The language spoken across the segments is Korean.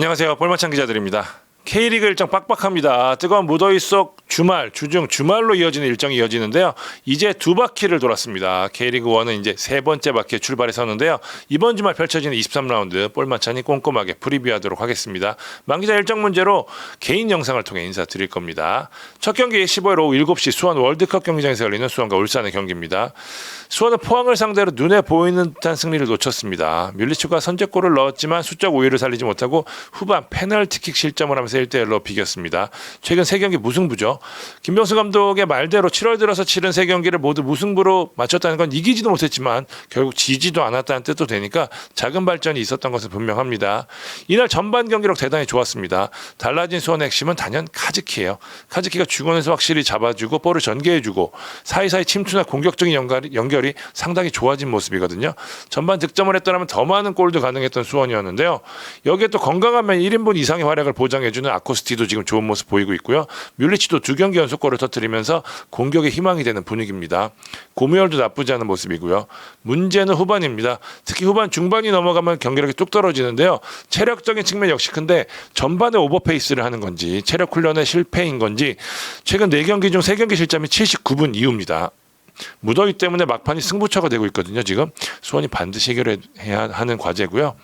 안녕하세요. 볼마찬 기자들입니다. K리그 일정 빡빡합니다. 뜨거운 무더위 속 주말, 주중, 주말로 이어지는 일정이 이어지는데요. 이제 두 바퀴를 돌았습니다. K리그1은 이제 세 번째 바퀴에 출발해 섰는데요. 이번 주말 펼쳐지는 23라운드 볼마찬이 꼼꼼하게 프리뷰하도록 하겠습니다. 만 기자 일정 문제로 개인 영상을 통해 인사드릴 겁니다. 첫 경기 15일 오후 7시 수원 월드컵 경기장에서 열리는 수원과 울산의 경기입니다. 수원은 포항을 상대로 눈에 보이는 듯한 승리를 놓쳤습니다. 뮬리츠가 선제골을 넣었지만 수적 우위를 살리지 못하고 후반 페널티킥 실점을 하면서 1대1로 비겼습니다. 최근 3경기 무승부죠. 김병수 감독의 말대로 7월 들어서 치른 3경기를 모두 무승부로 마쳤다는 건 이기지도 못했지만 결국 지지도 않았다는 뜻도 되니까 작은 발전이 있었던 것은 분명합니다. 이날 전반 경기력 대단히 좋았습니다. 달라진 수원의 핵심은 단연 카즈키예요. 카즈키가 중원에서 확실히 잡아주고 볼을 전개해주고 사이사이 침투나 공격적인 연결이 상당히 좋아진 모습이거든요. 전반 득점을 했더라면 더 많은 골도 가능했던 수원이었는데요. 여기에 또 건강하면 1인분 이상의 활약을 보장해주는 아코스티도 지금 좋은 모습 보이고 있고요. 뮬리치도 2경기 연속골을 터뜨리면서 공격의 희망이 되는 분위기입니다. 고무열도 나쁘지 않은 모습이고요. 문제는 후반입니다. 특히 후반 중반이 넘어가면 경기력이 뚝 떨어지는데요. 체력적인 측면 역시 큰데 전반에 오버페이스를 하는 건지 체력 훈련의 실패인 건지 최근 4경기 중 3경기 실점이 79분 이후입니다. 무더위 때문에 막판이 승부처가 되고 있거든요. 지금 수원이 반드시 해결해야 하는 과제고요.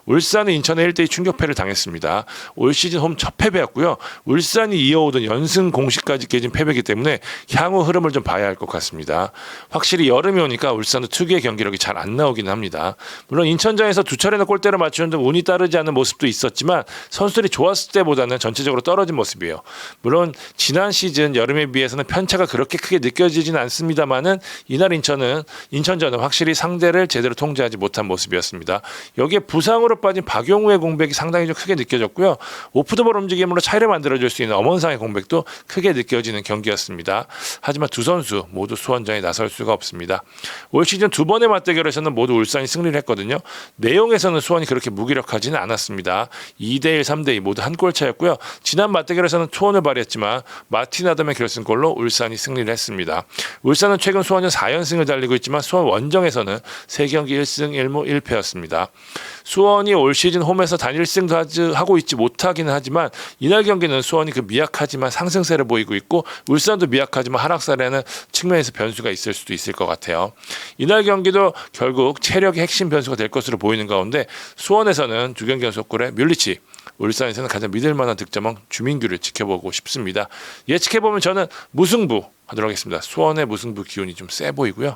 울산은 인천에 1대2 충격패를 당했습니다. 올 시즌 홈 첫 패배였고요. 울산이 이어오던 연승 공식까지 깨진 패배이기 때문에 향후 흐름을 좀 봐야 할 것 같습니다. 확실히 여름이 오니까 울산은 특유의 경기력이 잘 안 나오긴 합니다. 물론 인천전에서 2차례나 골대를 맞추는 등 운이 따르지 않은 모습도 있었지만 선수들이 좋았을 때보다는 전체적으로 떨어진 모습이에요. 물론 지난 시즌 여름에 비해서는 편차가 그렇게 크게 느껴지진 않습니다만은 이날 인천전은 확실히 상대를 제대로 통제하지 못한 모습이었습니다. 여기에 부상으로 빠진 박용우의 공백이 상당히 좀 크게 느껴졌고요. 오프더볼 움직임으로 차이를 만들어줄 수 있는 엄원상의 공백도 크게 느껴지는 경기였습니다. 하지만 두 선수 모두 수원전에 나설 수가 없습니다. 올 시즌 2번의 맞대결에서는 모두 울산이 승리를 했거든요. 내용에서는 수원이 그렇게 무기력하지는 않았습니다. 2대1, 3대2 모두 한 골 차였고요. 지난 맞대결에서는 투혼을 발휘했지만 마틴 아담의 결승골로 울산이 승리를 했습니다. 울산은 최근 수원전 4연승을 달리고 있지만 수원 원정에서는 3경기 1승 1무 1패였습니다. 수원이 올 시즌 홈에서 단일승도 하고 있지 못하기는 하지만 이날 경기는 수원이 그 미약하지만 상승세를 보이고 있고 울산도 미약하지만 하락세라는 측면에서 변수가 있을 수도 있을 것 같아요. 이날 경기도 결국 체력의 핵심 변수가 될 것으로 보이는 가운데 수원에서는 2경기 연속골에 뮬리치, 울산에서는 가장 믿을 만한 득점왕 주민규를 지켜보고 싶습니다. 예측해보면 저는 무승부 하도록 하겠습니다. 수원의 무승부 기운이 좀 세 보이고요.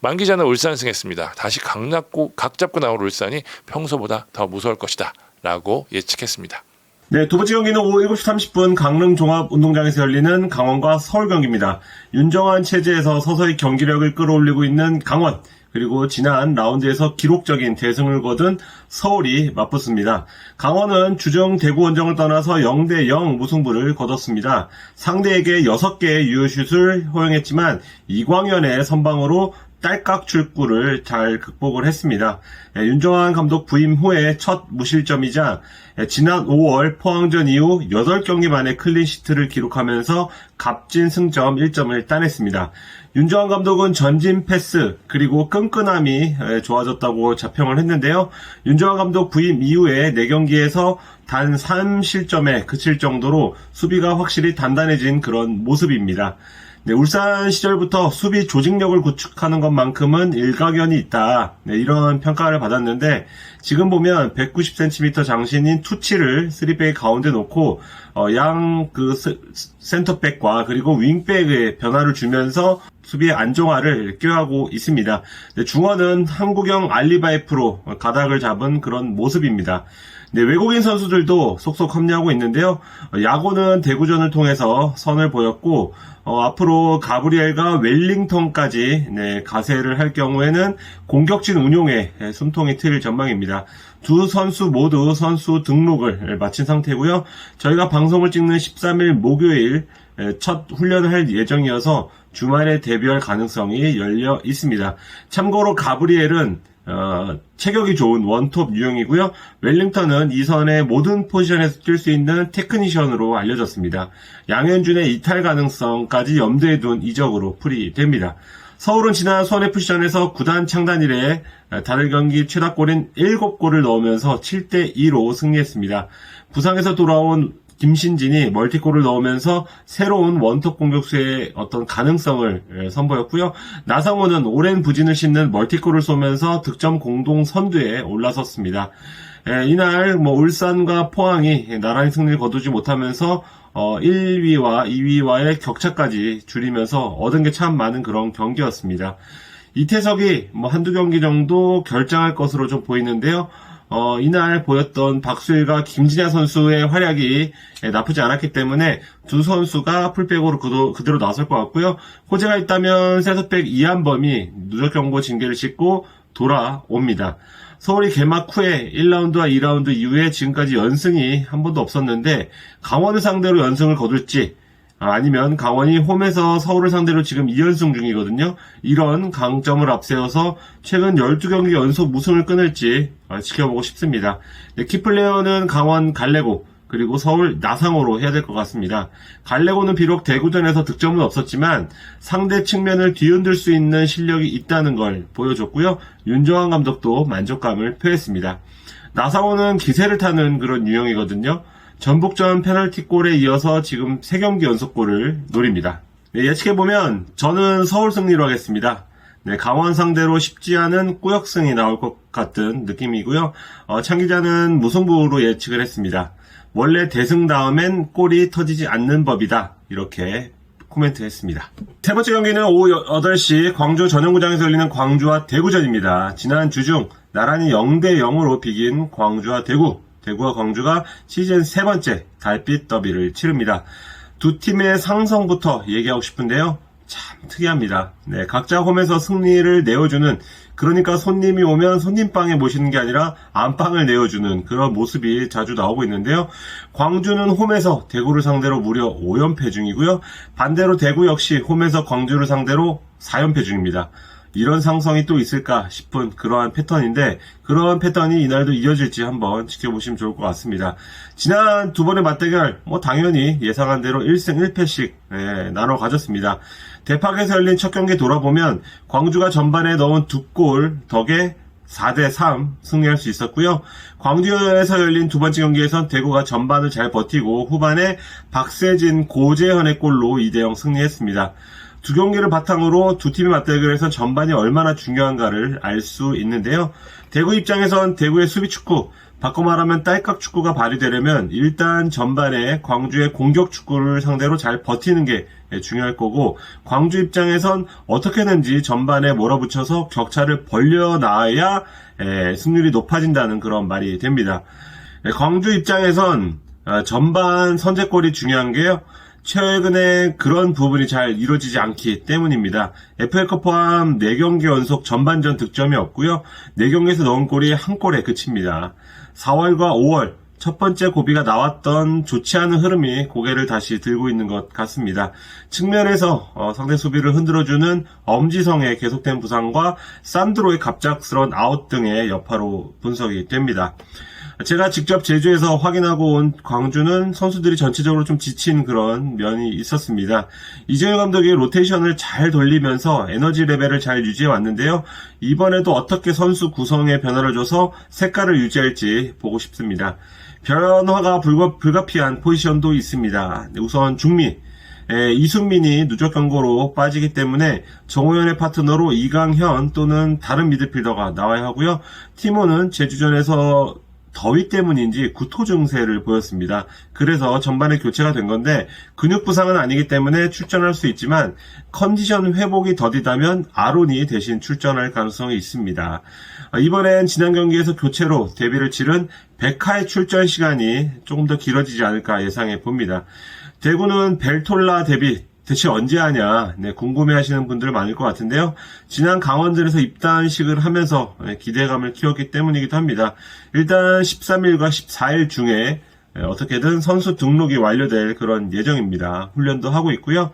만 기자는 울산 승했습니다. 다시 각 잡고 나올 울산이 평소보다 더 무서울 것이다 라고 예측했습니다. 네, 두 번째 경기는 오후 7시 30분 강릉 종합운동장에서 열리는 강원과 서울 경기입니다. 윤정환 체제에서 서서히 경기력을 끌어올리고 있는 강원, 그리고 지난 라운드에서 기록적인 대승을 거둔 서울이 맞붙습니다. 강원은 주중 대구 원정을 떠나서 0대0 무승부를 거뒀습니다. 상대에게 6개의 유효슛을 허용했지만 이광현의 선방으로 딸깍 출구를 잘 극복을 했습니다. 윤정환 감독 부임 후에 첫 무실점이자 지난 5월 포항전 이후 8경기 만에 클린시트를 기록하면서 값진 승점 1점을 따냈습니다. 윤정환 감독은 전진 패스 그리고 끈끈함이 좋아졌다고 자평을 했는데요. 윤정환 감독 부임 이후에 4경기에서 단 3실점에 그칠 정도로 수비가 확실히 단단해진 그런 모습입니다. 네, 울산 시절부터 수비 조직력을 구축하는 것만큼은 일가견이 있다. 네, 이런 평가를 받았는데 지금 보면 190cm 장신인 투치를 3백 가운데 놓고 센터백과 그리고 윙백의 변화를 주면서 수비의 안정화를 꾀하고 있습니다. 네, 중원은 한국형 알리바이프로 가닥을 잡은 그런 모습입니다. 네, 외국인 선수들도 속속 합류하고 있는데요. 야구는 대구전을 통해서 선을 보였고 앞으로 가브리엘과 웰링턴까지 가세를 할 경우에는 공격진 운용에 숨통이 트일 전망입니다. 두 선수 모두 선수 등록을 마친 상태고요. 저희가 방송을 찍는 13일 목요일 첫 훈련을 할 예정이어서 주말에 데뷔할 가능성이 열려 있습니다. 참고로 가브리엘은 체격이 좋은 원톱 유형이고요. 웰링턴은 이선의 모든 포지션에서 뛸 수 있는 테크니션으로 알려졌습니다. 양현준의 이탈 가능성까지 염두에 둔 이적으로 풀이됩니다. 서울은 지난 수원FC전에서 구단 창단 이래 다른 경기 최다골인 7골을 넣으면서 7대2로 승리했습니다. 부상에서 돌아온 김신진이 멀티골을 넣으면서 새로운 원톱 공격수의 어떤 가능성을 선보였고요. 나성호는 오랜 부진을 씻는 멀티골을 쏘면서 득점 공동 선두에 올라섰습니다. 이날 울산과 포항이 나란히 승리를 거두지 못하면서 1위와 2위와의 격차까지 줄이면서 얻은 게 참 많은 그런 경기였습니다. 이태석이 한두 경기 정도 결장할 것으로 좀 보이는데요. 이날 보였던 박수일과 김진야 선수의 활약이 나쁘지 않았기 때문에 두 선수가 풀백으로 그대로 나설 것 같고요. 호재가 있다면 센터백 이한범이 누적 경고 징계를 씻고 돌아옵니다. 서울이 개막 후에 1라운드와 2라운드 이후에 지금까지 연승이 한 번도 없었는데 강원을 상대로 연승을 거둘지 아니면 강원이 홈에서 서울을 상대로 지금 2연승 중이거든요. 이런 강점을 앞세워서 최근 12경기 연속 무승을 끊을지 지켜보고 싶습니다. 키플레이어는 강원 갈레고 그리고 서울 나상호로 해야 될 것 같습니다. 갈레고는 비록 대구전에서 득점은 없었지만 상대 측면을 뒤흔들 수 있는 실력이 있다는 걸 보여줬고요. 윤정환 감독도 만족감을 표했습니다. 나상호는 기세를 타는 그런 유형이거든요. 전북전 페널티골에 이어서 지금 3경기 연속골을 노립니다. 예측해보면 저는 서울 승리로 하겠습니다. 강원 상대로 쉽지 않은 꾸역승이 나올 것 같은 느낌이고요. 창 기자는 무승부로 예측을 했습니다. 원래 대승 다음엔 골이 터지지 않는 법이다. 이렇게 코멘트 했습니다. 세 번째 경기는 오후 8시 광주 전용구장에서 열리는 광주와 대구전입니다. 지난 주중 나란히 0대0으로 비긴 광주와 대구와 광주가 시즌 세 번째 달빛 더비를 치릅니다. 두 팀의 상성부터 얘기하고 싶은데요. 참 특이합니다. 각자 홈에서 승리를 내어주는, 그러니까 손님이 오면 손님방에 모시는 게 아니라 안방을 내어주는 그런 모습이 자주 나오고 있는데요. 광주는 홈에서 대구를 상대로 무려 5연패 중이고요. 반대로 대구 역시 홈에서 광주를 상대로 4연패 중입니다. 이런 상성이 또 있을까 싶은 그러한 패턴인데, 그러한 패턴이 이날도 이어질지 한번 지켜보시면 좋을 것 같습니다. 지난 두 번의 맞대결 당연히 예상한 대로 1승 1패씩 나눠 가졌습니다. 대팍에서 열린 첫 경기 돌아보면 광주가 전반에 넣은 2골 덕에 4대3 승리할 수 있었고요. 광주에서 열린 두 번째 경기에선 대구가 전반을 잘 버티고 후반에 박세진, 고재현의 골로 2대0 승리했습니다. 두 경기를 바탕으로 두 팀의 맞대결에서 전반이 얼마나 중요한가를 알 수 있는데요. 대구 입장에선 대구의 수비 축구, 바꿔 말하면 딸깍 축구가 발휘되려면 일단 전반에 광주의 공격 축구를 상대로 잘 버티는 게 중요할 거고, 광주 입장에선 어떻게든지 전반에 몰아붙여서 격차를 벌려놔야 승률이 높아진다는 그런 말이 됩니다. 광주 입장에선 전반 선제골이 중요한 게요. 최근에 그런 부분이 잘 이루어지지 않기 때문입니다. FA컵 포함 4경기 연속 전반전 득점이 없고요. 4경기에서 넣은 골이 1골에 그칩니다. 4월과 5월 첫 번째 고비가 나왔던 좋지 않은 흐름이 고개를 다시 들고 있는 것 같습니다. 측면에서 상대 수비를 흔들어주는 엄지성의 계속된 부상과 산드로의 갑작스러운 아웃 등의 여파로 분석이 됩니다. 제가 직접 제주에서 확인하고 온 광주는 선수들이 전체적으로 좀 지친 그런 면이 있었습니다. 이재용 감독이 로테이션을 잘 돌리면서 에너지 레벨을 잘 유지해 왔는데요. 이번에도 어떻게 선수 구성에 변화를 줘서 색깔을 유지할지 보고 싶습니다. 변화가 불가피한 포지션도 있습니다. 우선 중미. 이순민이 누적 경고로 빠지기 때문에 정호연의 파트너로 이강현 또는 다른 미드필더가 나와야 하고요. 티모는 제주전에서 더위 때문인지 구토 증세를 보였습니다. 그래서 전반에 교체가 된 건데, 근육 부상은 아니기 때문에 출전할 수 있지만 컨디션 회복이 더디다면 아론이 대신 출전할 가능성이 있습니다. 이번엔 지난 경기에서 교체로 데뷔를 치른 백하의 출전 시간이 조금 더 길어지지 않을까 예상해 봅니다. 대구는 벨톨라 데뷔 대체 언제 하냐 궁금해하시는 분들 많을 것 같은데요. 지난 강원전에서 입단식을 하면서 기대감을 키웠기 때문이기도 합니다. 일단 13일과 14일 중에 어떻게든 선수 등록이 완료될 그런 예정입니다. 훈련도 하고 있고요.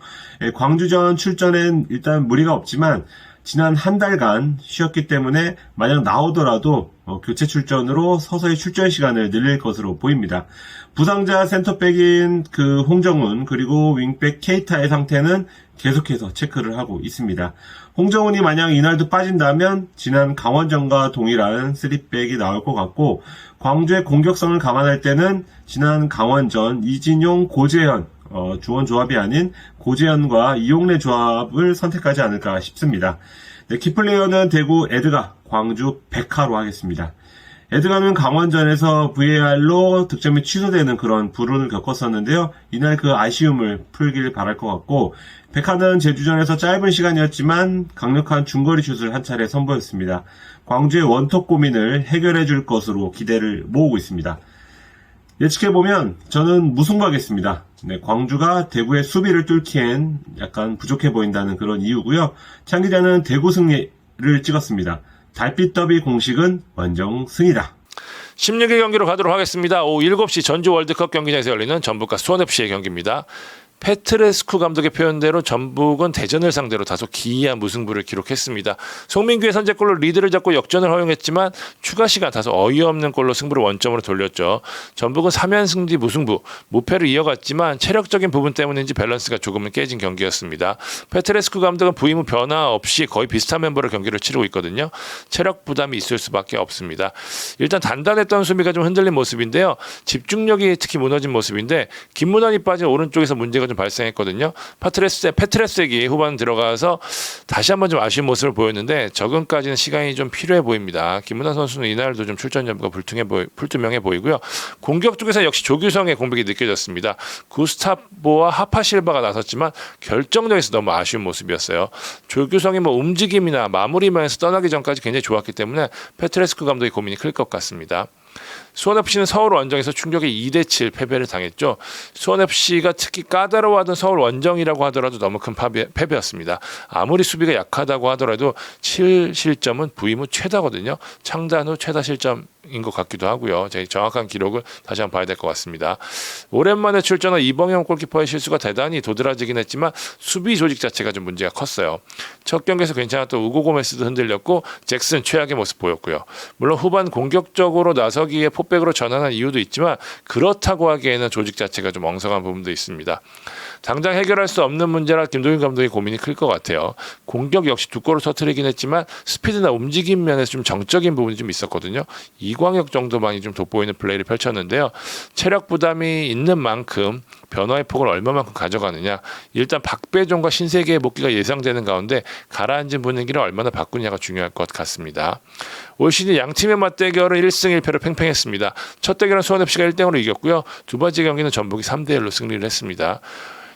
광주전 출전엔 일단 무리가 없지만 지난 한 달간 쉬었기 때문에 만약 나오더라도 교체 출전으로 서서히 출전 시간을 늘릴 것으로 보입니다. 부상자 센터백인 홍정훈 그리고 윙백 케이타의 상태는 계속해서 체크를 하고 있습니다. 홍정훈이 만약 이날도 빠진다면 지난 강원전과 동일한 3백이 나올 것 같고, 광주의 공격성을 감안할 때는 지난 강원전 이진용, 고재현 주원 조합이 아닌 고재현과 이용래 조합을 선택하지 않을까 싶습니다. 네, 키플레이어는 대구 에드가, 광주 백하로 하겠습니다. 에드가는 강원전에서 VAR로 득점이 취소되는 그런 불운을 겪었었는데요. 이날 그 아쉬움을 풀길 바랄 것 같고, 백하는 제주전에서 짧은 시간이었지만 강력한 중거리 슛을 한 차례 선보였습니다. 광주의 원톱 고민을 해결해 줄 것으로 기대를 모으고 있습니다. 예측해보면 저는 무승부하겠습니다. 네, 광주가 대구의 수비를 뚫기엔 약간 부족해 보인다는 그런 이유고요. 창 기자는 대구 승리를 찍었습니다. 달빛 더비 공식은 원정 승이다. 16일 경기로 가도록 하겠습니다. 오후 7시 전주 월드컵 경기장에서 열리는 전북과 수원FC의 경기입니다. 페트레스쿠 감독의 표현대로 전북은 대전을 상대로 다소 기이한 무승부를 기록했습니다. 송민규의 선제골로 리드를 잡고 역전을 허용했지만 추가 시간 다소 어이없는 골로 승부를 원점으로 돌렸죠. 전북은 3연승 뒤 무승부, 무패를 이어갔지만 체력적인 부분 때문인지 밸런스가 조금은 깨진 경기였습니다. 페트레스쿠 감독은 부임 후 변화 없이 거의 비슷한 멤버로 경기를 치르고 있거든요. 체력 부담이 있을 수밖에 없습니다. 일단 단단했던 수비가 좀 흔들린 모습인데요. 집중력이 특히 무너진 모습인데 김문환이 빠진 오른쪽에서 문제가 좀 발생했거든요. 페트레스에게 후반 들어가서 다시 한번 좀 아쉬운 모습을 보였는데 적응까지는 시간이 좀 필요해 보입니다. 김문환 선수는 이날도 좀 출전 여부가 불투명해 보이고요. 공격 쪽에서 역시 조규성의 공백이 느껴졌습니다. 구스타보와 하파실바가 나섰지만 결정력에서 너무 아쉬운 모습이었어요. 조규성이 움직임이나 마무리 면에서 떠나기 전까지 굉장히 좋았기 때문에 페트레스쿠 감독의 고민이 클 것 같습니다. 수원FC는 서울 원정에서 충격의 2대7 패배를 당했죠. 수원FC가 특히 까다로워하던 서울 원정이라고 하더라도 너무 큰 패배였습니다. 아무리 수비가 약하다고 하더라도 7실점은 부임 후 최다거든요. 창단 후 최다 실점인 것 같기도 하고요. 제 정확한 기록을 다시 한번 봐야 될 것 같습니다. 오랜만에 출전한 이범영 골키퍼의 실수가 대단히 도드라지긴 했지만 수비 조직 자체가 좀 문제가 컸어요. 첫 경기에서 괜찮았던 우고 고메스도 흔들렸고 잭슨 최악의 모습 보였고요. 물론 후반 공격적으로 나서기에 포백으로 전환한 이유도 있지만 그렇다고 하기에는 조직 자체가 좀 엉성한 부분도 있습니다. 당장 해결할 수 없는 문제라 김동윤 감독의 고민이 클 것 같아요. 공격 역시 두 골을 터뜨리긴 했지만 스피드나 움직임 면에서 좀 정적인 부분이 좀 있었거든요. 이광혁 정도만이 좀 돋보이는 플레이를 펼쳤는데요. 체력 부담이 있는 만큼 변화의 폭을 얼마만큼 가져가느냐. 일단 박배종과 신세계의 복귀가 예상되는 가운데 가라앉은 분위기를 얼마나 바꾸느냐가 중요할 것 같습니다. 올 시즌 양팀의 맞대결은 1승 1패로 팽팽했습니다. 첫 대결은 수원FC가 1대0으로 이겼고요. 두 번째 경기는 전북이 3대1로 승리를 했습니다.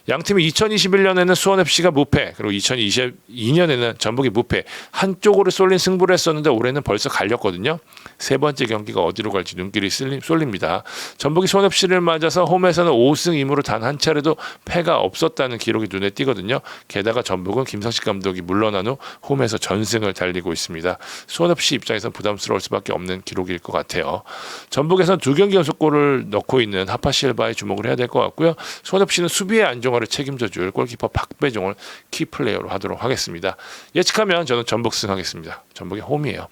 양팀이 2021년에는 수원FC가 무패, 그리고 2022년에는 전북이 무패, 한쪽으로 쏠린 승부를 했었는데 올해는 벌써 갈렸거든요. 세 번째 경기가 어디로 갈지 눈길이 쏠립니다. 전북이 수원FC를 맞아서 홈에서는 5승 2무로 단 한 차례도 패가 없었다는 기록이 눈에 띄거든요. 게다가 전북은 김성식 감독이 물러난 후 홈에서 전승을 달리고 있습니다. 수원FC 입장에서는 부담스러울 수밖에 없는 기록일 것 같아요. 전북에서는 2경기 연속골을 넣고 있는 하파실바에 주목을 해야 될 것 같고요. 수원FC는 수비의 안정화를 책임져줄 골키퍼 박배종을 키플레이어로 하도록 하겠습니다. 예측하면 저는 전북승 하겠습니다. 전북의 홈이에요.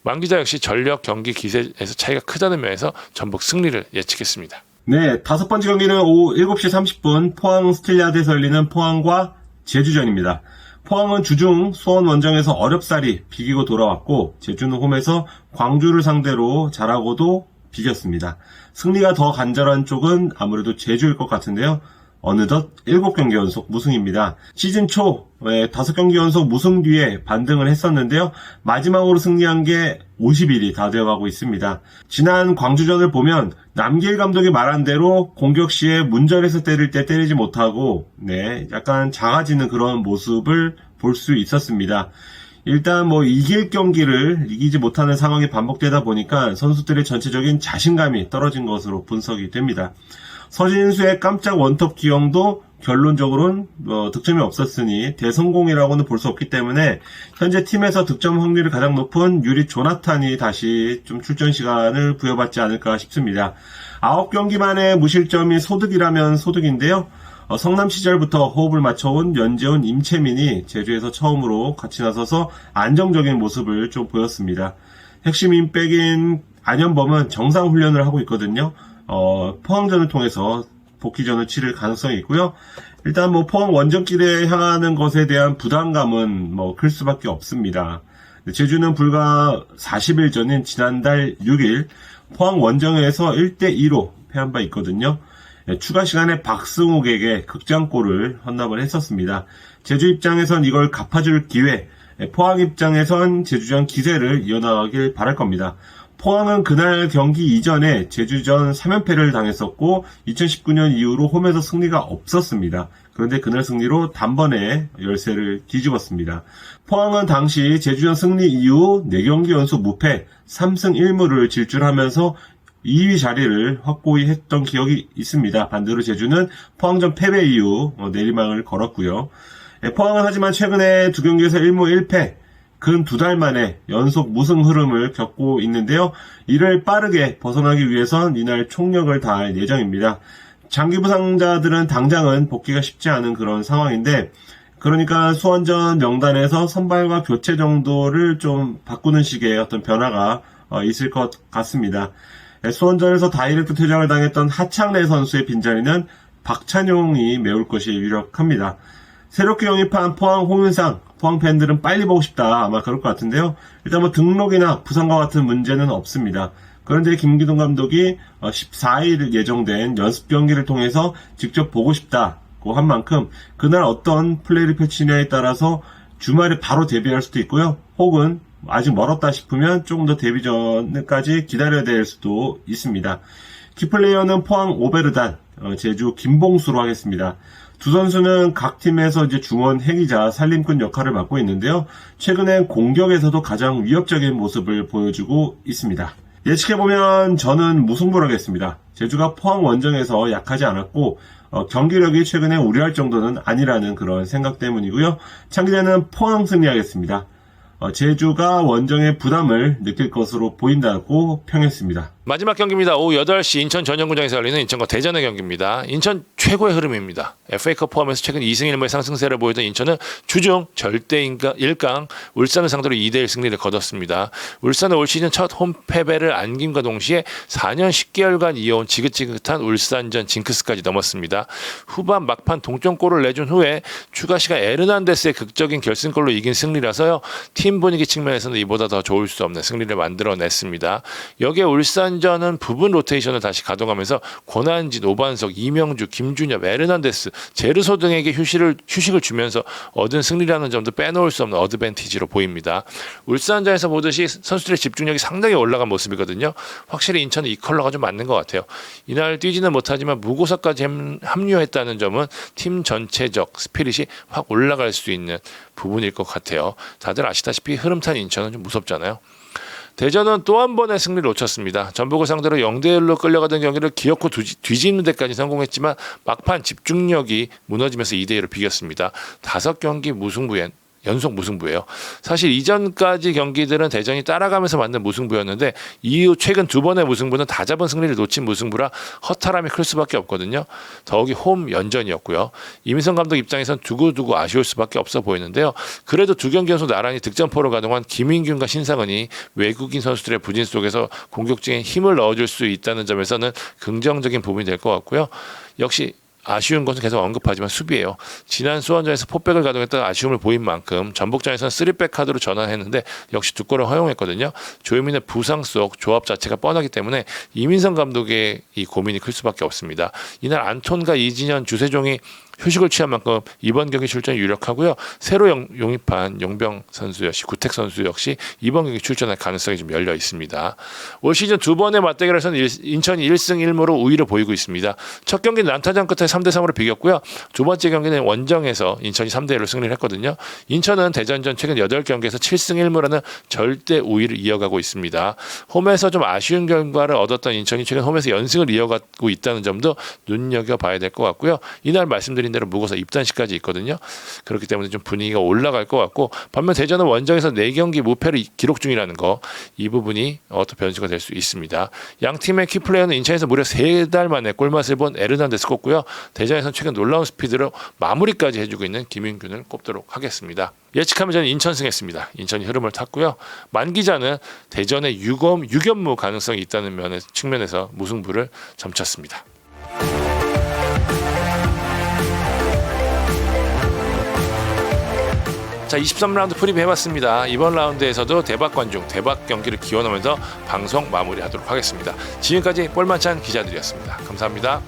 만 기자 역시 전력 경기 기세에서 차이가 크다는 면에서 전북 승리를 예측했습니다. 네, 다섯 번째 경기는 오후 7시 30분 포항 스틸야드에서 열리는 포항과 제주전입니다. 포항은 주중 수원 원정에서 어렵사리 비기고 돌아왔고 제주는 홈에서 광주를 상대로 잘하고도 비겼습니다. 승리가 더 간절한 쪽은 아무래도 제주일 것 같은데요. 어느덧 7경기 연속 무승입니다. 시즌 초 5경기 연속 무승 뒤에 반등을 했었는데요. 마지막으로 승리한 게 50일이 다 되어가고 있습니다. 지난 광주전을 보면 남길 감독이 말한 대로 공격 시에 문전에서 때릴 때 때리지 못하고 약간 작아지는 그런 모습을 볼 수 있었습니다. 일단 이길 경기를 이기지 못하는 상황이 반복되다 보니까 선수들의 전체적인 자신감이 떨어진 것으로 분석이 됩니다. 서진수의 깜짝 원톱 기용도 결론적으로는 득점이 없었으니 대성공이라고는 볼 수 없기 때문에 현재 팀에서 득점 확률이 가장 높은 유리 조나탄이 다시 좀 출전 시간을 부여받지 않을까 싶습니다. 9경기 만에 무실점이 소득이라면 소득인데요. 성남 시절부터 호흡을 맞춰온 연재훈, 임채민이 제주에서 처음으로 같이 나서서 안정적인 모습을 좀 보였습니다. 핵심 인백인 안현범은 정상 훈련을 하고 있거든요. 포항전을 통해서 복귀전을 치를 가능성이 있고요. 일단 포항 원정길에 향하는 것에 대한 부담감은 클 수밖에 없습니다. 제주는 불과 40일 전인 지난달 6일 포항 원정에서 1대2로 패한 바 있거든요. 추가 시간에 박승욱에게 극장골을 헌납을 했었습니다. 제주 입장에선 이걸 갚아줄 기회, 포항 입장에선 제주전 기세를 이어나가길 바랄 겁니다. 포항은 그날 경기 이전에 제주전 3연패를 당했었고 2019년 이후로 홈에서 승리가 없었습니다. 그런데 그날 승리로 단번에 열세를 뒤집었습니다. 포항은 당시 제주전 승리 이후 4경기 연속 무패 3승 1무를 질주하면서 2위 자리를 확고히 했던 기억이 있습니다. 반대로 제주는 포항전 패배 이후 내리막을 걸었고요. 포항은 하지만 최근에 2경기에서 1무 1패 근 2달 만에 연속 무승 흐름을 겪고 있는데요. 이를 빠르게 벗어나기 위해선 이날 총력을 다할 예정입니다. 장기 부상자들은 당장은 복귀가 쉽지 않은 그런 상황인데, 그러니까 수원전 명단에서 선발과 교체 정도를 좀 바꾸는 식의 어떤 변화가 있을 것 같습니다. 수원전에서 다이렉트 퇴장을 당했던 하창래 선수의 빈자리는 박찬용이 메울 것이 유력합니다. 새롭게 영입한 포항 홍윤상, 포항 팬들은 빨리 보고 싶다, 아마 그럴 것 같은데요. 일단 등록이나 부상과 같은 문제는 없습니다. 그런데 김기동 감독이 14일 예정된 연습 경기를 통해서 직접 보고 싶다고 한 만큼 그날 어떤 플레이를 펼치냐에 따라서 주말에 바로 데뷔할 수도 있고요. 혹은 아직 멀었다 싶으면 조금 더 데뷔 전까지 기다려야 될 수도 있습니다. 키플레이어는 포항 오베르단, 제주 김봉수로 하겠습니다. 두 선수는 각 팀에서 중원 행위자 살림꾼 역할을 맡고 있는데요. 최근엔 공격에서도 가장 위협적인 모습을 보여주고 있습니다. 예측해보면 저는 무승부를 하겠습니다. 제주가 포항 원정에서 약하지 않았고 경기력이 최근에 우려할 정도는 아니라는 그런 생각 때문이고요. 창기자는 포항 승리하겠습니다. 제주가 원정의 부담을 느낄 것으로 보인다고 평했습니다. 마지막 경기입니다. 오후 8시 인천 전용구장에서 열리는 인천과 대전의 경기입니다. 인천 최고의 흐름입니다. FA컵 포함해서 최근 2승 1무의 상승세를 보이던 인천은 주중 절대 1강 울산을 상대로 2대1 승리를 거뒀습니다. 울산은 올 시즌 첫 홈 패배를 안김과 동시에 4년 10개월간 이어온 지긋지긋한 울산전 징크스까지 넘었습니다. 후반 막판 동점골을 내준 후에 추가 시간 에르난데스의 극적인 결승골로 이긴 승리라서요. 팀 분위기 측면에서는 이보다 더 좋을 수 없는 승리를 만들어냈습니다. 여기에 울산전은 부분 로테이션을 다시 가동하면서 권한진, 오반석, 이명주, 김준엽, 에르난데스, 제르소 등에게 휴식을 주면서 얻은 승리라는 점도 빼놓을 수 없는 어드밴티지로 보입니다. 울산전에서 보듯이 선수들의 집중력이 상당히 올라간 모습이거든요. 확실히 인천은 이 컬러가 좀 맞는 것 같아요. 이날 뛰지는 못하지만 무고사까지 합류했다는 점은 팀 전체적 스피릿이 확 올라갈 수 있는 부분일 것 같아요. 다들 아시다시피 흐름탄 인천은 좀 무섭잖아요. 대전은 또 한 번의 승리를 놓쳤습니다. 전북을 상대로 0대1로 끌려가던 경기를 기어코 뒤집는 데까지 성공했지만 막판 집중력이 무너지면서 2대1로 비겼습니다. 5경기 연속 무승부예요. 사실 이전까지 경기들은 대전이 따라가면서 만든 무승부였는데 이후 최근 2번의 무승부는 다 잡은 승리를 놓친 무승부라 허탈함이 클 수밖에 없거든요. 더욱이 홈 연전이었고요. 이민성 감독 입장에선 두고두고 아쉬울 수밖에 없어 보이는데요. 그래도 2경기 연속 나란히 득점포로 가동한 김인균과 신상은이 외국인 선수들의 부진 속에서 공격적인 힘을 넣어줄 수 있다는 점에서는 긍정적인 부분이 될 것 같고요. 역시 아쉬운 것은 계속 언급하지만 수비예요. 지난 수원전에서 포백을 가동했던 아쉬움을 보인 만큼 전북전에서는 3백 카드로 전환했는데 역시 2골을 허용했거든요. 조현민의 부상 속 조합 자체가 뻔하기 때문에 이민성 감독의 이 고민이 클 수밖에 없습니다. 이날 안톤과 이진현, 주세종이 휴식을 취한 만큼 이번 경기 출전이 유력하고요. 새로 용입한 용병 선수 역시 구택 선수 역시 이번 경기 출전할 가능성이 좀 열려 있습니다. 올 시즌 2번의 맞대결에서는 인천이 1승 1무로 우위를 보이고 있습니다. 첫 경기는 난타전 끝에 3대3으로 비겼고요. 두 번째 경기는 원정에서 인천이 3대1로 승리를 했거든요. 인천은 대전전 최근 8경기에서 7승 1무라는 절대 우위를 이어가고 있습니다. 홈에서 좀 아쉬운 결과를 얻었던 인천이 최근 홈에서 연승을 이어가고 있다는 점도 눈여겨봐야 될 것 같고요. 이날 말씀드린 말씀드린 대로 무거워서 입단식까지 있거든요. 그렇기 때문에 좀 분위기가 올라갈 것 같고, 반면 대전은 원정에서 4경기 무패를 기록 중이라는 거, 이 부분이 또 변수가 될 수 있습니다. 양 팀의 키플레이어는 인천에서 무려 3달 만에 골맛을 본 에르난데스 꼽고요. 대전에서는 최근 놀라운 스피드로 마무리까지 해주고 있는 김윤균을 꼽도록 하겠습니다. 예측하면 저는 인천승했습니다. 인천이 흐름을 탔고요. 만 기자는 대전의 유견무 가능성이 있다는 측면에서 무승부를 점쳤습니다. 자, 23라운드 프리뷰 해봤습니다. 이번 라운드에서도 대박 관중, 대박 경기를 기원하면서 방송 마무리하도록 하겠습니다. 지금까지 볼만찬 기자들이었습니다. 감사합니다.